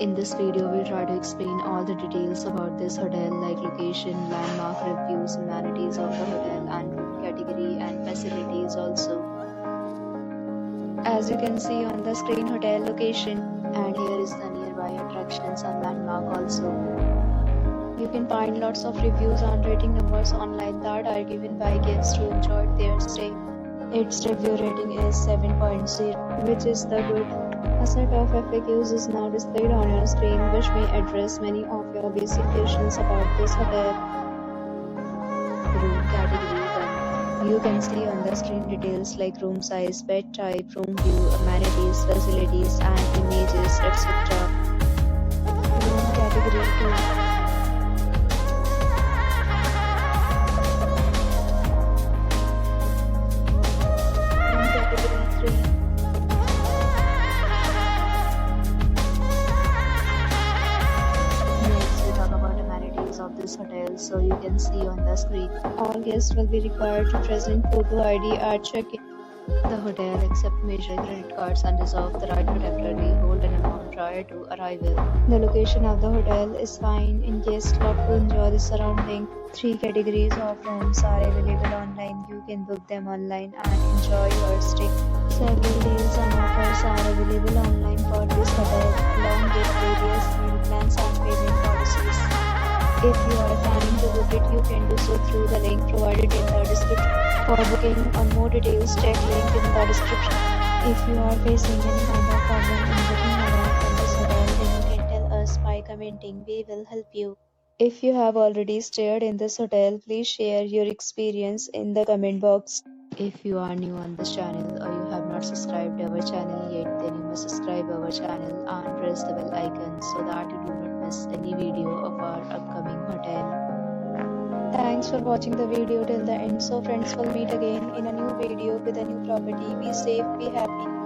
In this video, we'll try to explain all the details about this hotel like location, landmark reviews, amenities of the hotel and room category and facilities also. As you can see on the screen, hotel location, and here is the nearby attractions and landmark also. You can find lots of reviews and rating numbers online that are given by guests who enjoyed their stay. Its review rating is 7.0, which is the good. A set of FAQs is now displayed on your screen, which may address many of your basic questions about this hotel. Room category 1. You can see on the screen details like room size, bed type, room view, amenities, facilities, and images, etc. Room category 2. Of this hotel, so you can see on the screen. All guests will be required to present photo ID at check-in. The hotel accepts major credit cards and reserves the right to temporarily hold an amount prior to arrival. The location of the hotel is fine in case love to enjoy the surrounding. 3 categories of rooms are available online. You can book them online and enjoy your stay. Several deals and offers are available online for this hotel, along with various meal plans and payment policies. If you are planning to book it, you can do so through the link provided in the description. For booking or more details, check link in the description. If you are facing any kind of problem in booking a room in this hotel, then you can tell us by commenting. We will help you. If you have already stayed in this hotel, please share your experience in the comment box. If you are new on this channel or you have not subscribed our channel yet, then you must subscribe our channel and press the bell icon so that you do not miss any video of our upcoming hotel. Thanks for watching the video till the end. So friends, will meet again in a new video with a new property. Be safe, be happy.